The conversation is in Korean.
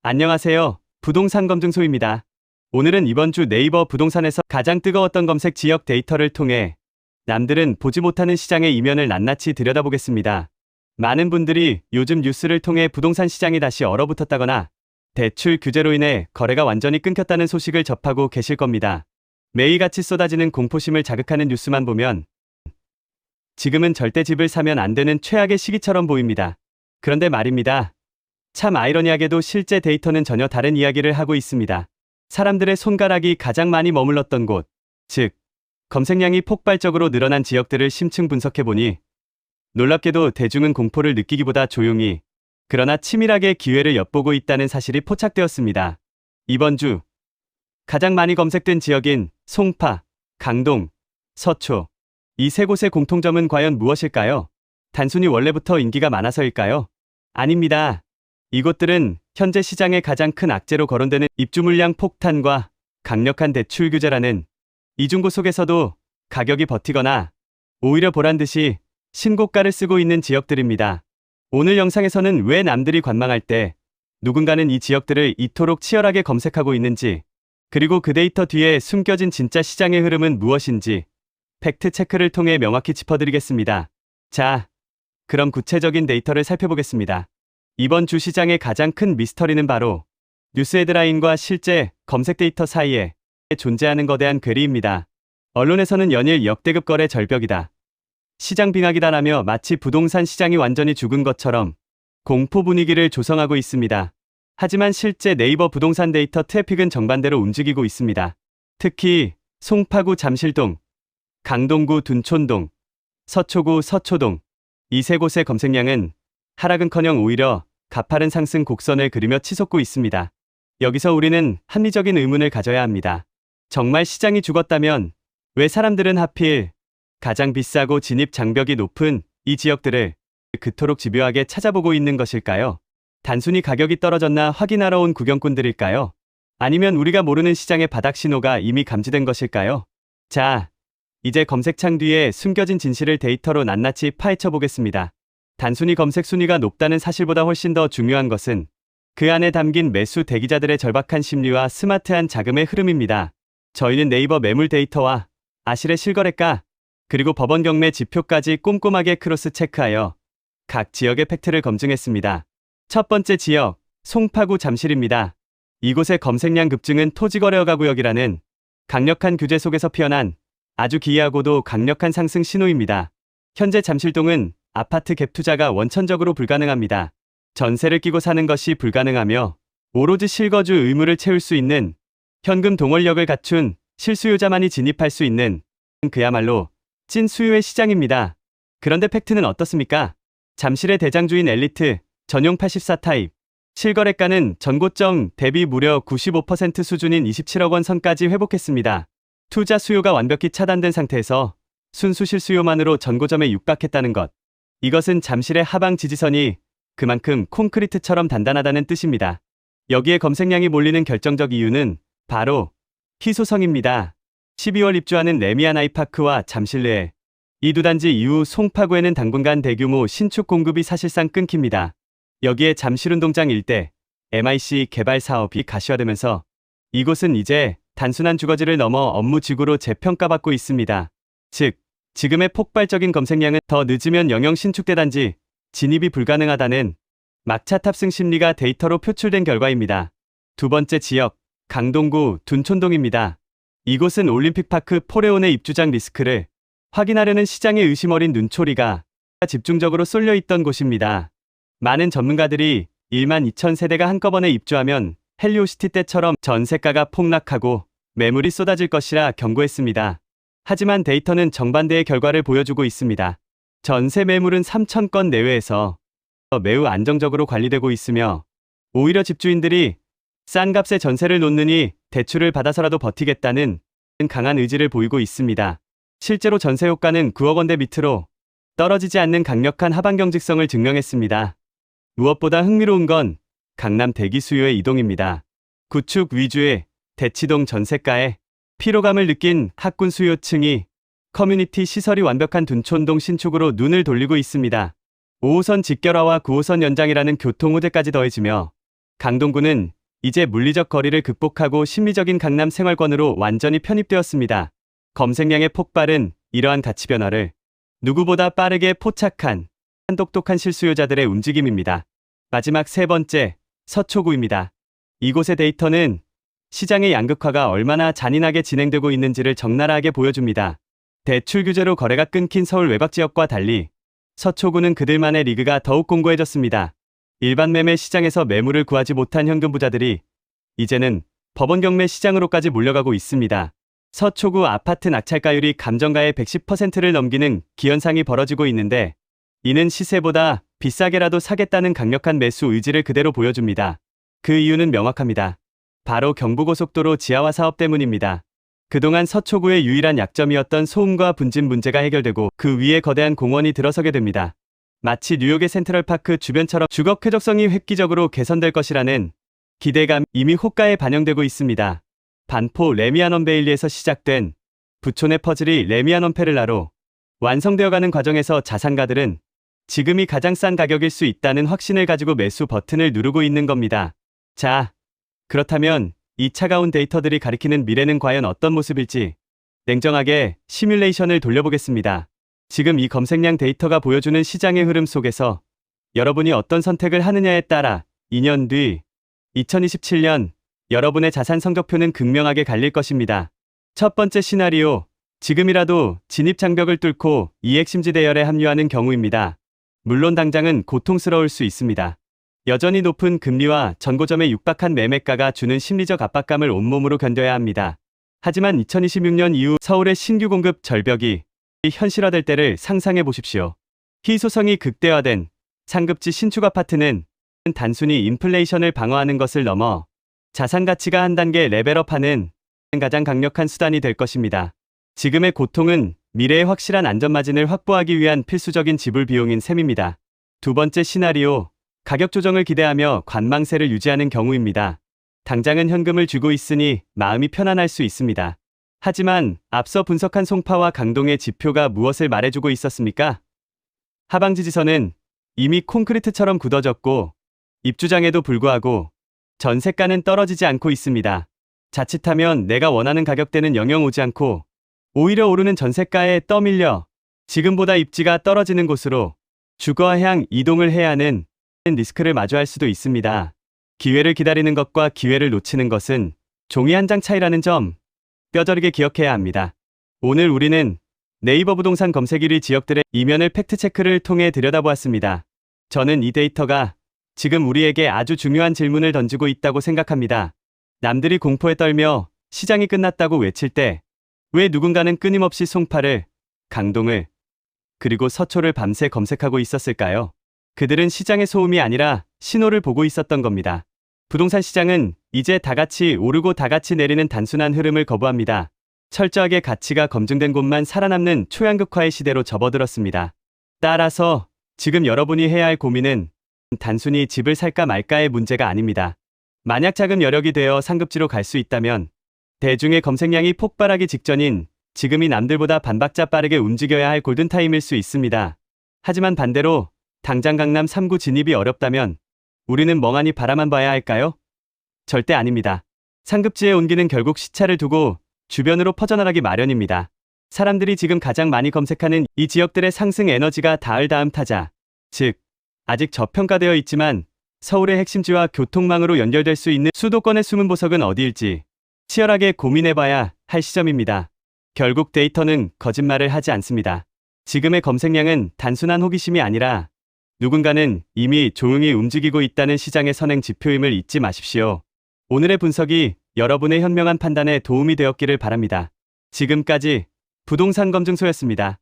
안녕하세요. 부동산 검증소입니다. 오늘은 이번 주 네이버 부동산에서 가장 뜨거웠던 검색 지역 데이터를 통해 남들은 보지 못하는 시장의 이면을 낱낱이 들여다보겠습니다. 많은 분들이 요즘 뉴스를 통해 부동산 시장이 다시 얼어붙었다거나 대출 규제로 인해 거래가 완전히 끊겼다는 소식을 접하고 계실 겁니다. 매일같이 쏟아지는 공포심을 자극하는 뉴스만 보면 지금은 절대 집을 사면 안 되는 최악의 시기처럼 보입니다. 그런데 말입니다. 참 아이러니하게도 실제 데이터는 전혀 다른 이야기를 하고 있습니다. 사람들의 손가락이 가장 많이 머물렀던 곳, 즉 검색량이 폭발적으로 늘어난 지역들을 심층 분석해보니 놀랍게도 대중은 공포를 느끼기보다 조용히 그러나 치밀하게 기회를 엿보고 있다는 사실이 포착되었습니다. 이번 주 가장 많이 검색된 지역인 송파, 강동, 서초 이 세 곳의 공통점은 과연 무엇일까요? 단순히 원래부터 인기가 많아서일까요? 아닙니다. 이곳들은 현재 시장의 가장 큰 악재로 거론되는 입주 물량 폭탄과 강력한 대출 규제라는 이중고 속에서도 가격이 버티거나 오히려 보란듯이 신고가를 쓰고 있는 지역들입니다. 오늘 영상에서는 왜 남들이 관망할 때 누군가는 이 지역들을 이토록 치열하게 검색하고 있는지, 그리고 그 데이터 뒤에 숨겨진 진짜 시장의 흐름은 무엇인지 팩트 체크를 통해 명확히 짚어드리겠습니다. 자, 그럼 구체적인 데이터를 살펴보겠습니다. 이번 주 시장의 가장 큰 미스터리는 바로 뉴스 헤드라인과 실제 검색 데이터 사이에 존재하는 거대한 괴리입니다. 언론에서는 연일 역대급 거래 절벽이다, 시장 빙하기다라며 마치 부동산 시장이 완전히 죽은 것처럼 공포 분위기를 조성하고 있습니다. 하지만 실제 네이버 부동산 데이터 트래픽은 정반대로 움직이고 있습니다. 특히 송파구 잠실동, 강동구 둔촌동, 서초구 서초동 이 세 곳의 검색량은 하락은커녕 오히려 가파른 상승 곡선을 그리며 치솟고 있습니다. 여기서 우리는 합리적인 의문을 가져야 합니다. 정말 시장이 죽었다면 왜 사람들은 하필 가장 비싸고 진입 장벽이 높은 이 지역들을 그토록 집요하게 찾아보고 있는 것일까요? 단순히 가격이 떨어졌나 확인하러 온 구경꾼들일까요? 아니면 우리가 모르는 시장의 바닥 신호가 이미 감지된 것일까요? 자, 이제 검색창 뒤에 숨겨진 진실을 데이터로 낱낱이 파헤쳐 보겠습니다. 단순히 검색 순위가 높다는 사실보다 훨씬 더 중요한 것은 그 안에 담긴 매수 대기자들의 절박한 심리와 스마트한 자금의 흐름입니다. 저희는 네이버 매물 데이터와 아실의 실거래가, 그리고 법원 경매 지표까지 꼼꼼하게 크로스 체크하여 각 지역의 팩트를 검증했습니다. 첫 번째 지역, 송파구 잠실입니다. 이곳의 검색량 급증은 토지거래허가 구역이라는 강력한 규제 속에서 피어난 아주 기이하고도 강력한 상승 신호입니다. 현재 잠실동은 아파트 갭 투자가 원천적으로 불가능합니다. 전세를 끼고 사는 것이 불가능하며 오로지 실거주 의무를 채울 수 있는 현금 동원력을 갖춘 실수요자만이 진입할 수 있는 그야말로 찐 수요의 시장입니다. 그런데 팩트는 어떻습니까? 잠실의 대장주인 엘리트 전용 84 타입 실거래가는 전고점 대비 무려 95% 수준인 27억 원 선까지 회복했습니다. 투자 수요가 완벽히 차단된 상태에서 순수 실수요만으로 전고점에 육박했다는 것. 이것은 잠실의 하방 지지선이 그만큼 콘크리트처럼 단단하다는 뜻입니다. 여기에 검색량이 몰리는 결정적 이유는 바로 희소성입니다. 12월 입주하는 레미안 아이파크와 잠실내 이 두 단지 이후 송파구에는 당분간 대규모 신축 공급이 사실상 끊깁니다. 여기에 잠실운동장 일대 MIC 개발 사업이 가시화되면서 이곳은 이제 단순한 주거지를 넘어 업무지구로 재평가받고 있습니다. 즉, 지금의 폭발적인 검색량은 더 늦으면 영영 신축대 단지 진입이 불가능하다는 막차 탑승 심리가 데이터로 표출된 결과입니다. 두 번째 지역, 강동구 둔촌동입니다. 이곳은 올림픽파크 포레온의 입주장 리스크를 확인하려는 시장의 의심 어린 눈초리가 집중적으로 쏠려 있던 곳입니다. 많은 전문가들이 1만 2천 세대가 한꺼번에 입주하면 헬리오시티 때처럼 전세가가 폭락하고 매물이 쏟아질 것이라 경고했습니다. 하지만 데이터는 정반대의 결과를 보여주고 있습니다. 전세 매물은 3천 건 내외에서 매우 안정적으로 관리되고 있으며 오히려 집주인들이 싼 값에 전세를 놓느니 대출을 받아서라도 버티겠다는 강한 의지를 보이고 있습니다. 실제로 전세 효과는 9억 원대 밑으로 떨어지지 않는 강력한 하방 경직성을 증명했습니다. 무엇보다 흥미로운 건 강남 대기 수요의 이동입니다. 구축 위주의 대치동 전세가에 피로감을 느낀 학군 수요층이 커뮤니티 시설이 완벽한 둔촌동 신축으로 눈을 돌리고 있습니다. 5호선 직결화와 9호선 연장이라는 교통 호재까지 더해지며 강동구는 이제 물리적 거리를 극복하고 심리적인 강남 생활권으로 완전히 편입되었습니다. 검색량의 폭발은 이러한 가치 변화를 누구보다 빠르게 포착한 똑똑한 실수요자들의 움직임입니다. 마지막 세 번째, 서초구입니다. 이곳의 데이터는 시장의 양극화가 얼마나 잔인하게 진행되고 있는지를 적나라하게 보여줍니다. 대출 규제로 거래가 끊긴 서울 외곽 지역과 달리 서초구는 그들만의 리그가 더욱 공고해졌습니다. 일반 매매 시장에서 매물을 구하지 못한 현금 부자들이 이제는 법원 경매 시장으로까지 몰려가고 있습니다. 서초구 아파트 낙찰가율이 감정가의 110%를 넘기는 기현상이 벌어지고 있는데 이는 시세보다 비싸게라도 사겠다는 강력한 매수 의지를 그대로 보여줍니다. 그 이유는 명확합니다. 바로 경부고속도로 지하화 사업 때문입니다. 그동안 서초구의 유일한 약점이었던 소음과 분진 문제가 해결되고 그 위에 거대한 공원이 들어서게 됩니다. 마치 뉴욕의 센트럴파크 주변처럼 주거 쾌적성이 획기적으로 개선될 것이라는 기대감 이미 호가에 반영되고 있습니다. 반포 레미안원베일리에서 시작된 부촌의 퍼즐이 레미안원페를라로 완성되어가는 과정에서 자산가들은 지금이 가장 싼 가격일 수 있다는 확신을 가지고 매수 버튼을 누르고 있는 겁니다. 자, 그렇다면 이 차가운 데이터들이 가리키는 미래는 과연 어떤 모습일지 냉정하게 시뮬레이션을 돌려보겠습니다. 지금 이 검색량 데이터가 보여주는 시장의 흐름 속에서 여러분이 어떤 선택을 하느냐에 따라 2년 뒤 2027년 여러분의 자산 성적표는 극명하게 갈릴 것입니다. 첫 번째 시나리오, 지금이라도 진입장벽을 뚫고 이 핵심지 대열에 합류하는 경우입니다. 물론 당장은 고통스러울 수 있습니다. 여전히 높은 금리와 전고점에 육박한 매매가가 주는 심리적 압박감을 온몸으로 견뎌야 합니다. 하지만 2026년 이후 서울의 신규 공급 절벽이 현실화될 때를 상상해 보십시오. 희소성이 극대화된 상급지 신축 아파트는 단순히 인플레이션을 방어하는 것을 넘어 자산 가치가 한 단계 레벨업하는 가장 강력한 수단이 될 것입니다. 지금의 고통은 미래의 확실한 안전마진을 확보하기 위한 필수적인 지불 비용인 셈입니다. 두 번째 시나리오, 가격 조정을 기대하며 관망세를 유지하는 경우입니다. 당장은 현금을 쥐고 있으니 마음이 편안할 수 있습니다. 하지만 앞서 분석한 송파와 강동의 지표가 무엇을 말해주고 있었습니까? 하방 지지선은 이미 콘크리트처럼 굳어졌고 입주장에도 불구하고 전세가는 떨어지지 않고 있습니다. 자칫하면 내가 원하는 가격대는 영영 오지 않고 오히려 오르는 전세가에 떠밀려 지금보다 입지가 떨어지는 곳으로 주거와 향 이동을 해야 하는 리스크를 마주할 수도 있습니다. 기회를 기다리는 것과 기회를 놓치는 것은 종이 한 장 차이라는 점 뼈저리게 기억해야 합니다. 오늘 우리는 네이버 부동산 검색 1위 지역들의 이면을 팩트체크를 통해 들여다보았습니다. 저는 이 데이터가 지금 우리에게 아주 중요한 질문을 던지고 있다고 생각합니다. 남들이 공포에 떨며 시장이 끝났다고 외칠 때 왜 누군가는 끊임없이 송파를, 강동을, 그리고 서초를 밤새 검색하고 있었을까요? 그들은 시장의 소음이 아니라 신호를 보고 있었던 겁니다. 부동산 시장은 이제 다같이 오르고 다같이 내리는 단순한 흐름을 거부합니다. 철저하게 가치가 검증된 곳만 살아남는 초양극화의 시대로 접어들었습니다. 따라서 지금 여러분이 해야 할 고민은 단순히 집을 살까 말까의 문제가 아닙니다. 만약 자금 여력이 되어 상급지로 갈 수 있다면 대중의 검색량이 폭발하기 직전인 지금이 남들보다 반박자 빠르게 움직여야 할 골든타임일 수 있습니다. 하지만 반대로 당장 강남 3구 진입이 어렵다면 우리는 멍하니 바라만 봐야 할까요? 절대 아닙니다. 상급지의 온기는 결국 시차를 두고 주변으로 퍼져나가기 마련입니다. 사람들이 지금 가장 많이 검색하는 이 지역들의 상승 에너지가 닿을 다음 타자, 즉 아직 저평가되어 있지만 서울의 핵심지와 교통망으로 연결될 수 있는 수도권의 숨은 보석은 어디일지 치열하게 고민해봐야 할 시점입니다. 결국 데이터는 거짓말을 하지 않습니다. 지금의 검색량은 단순한 호기심이 아니라 누군가는 이미 조용히 움직이고 있다는 시장의 선행 지표임을 잊지 마십시오. 오늘의 분석이 여러분의 현명한 판단에 도움이 되었기를 바랍니다. 지금까지 부동산 검증소였습니다.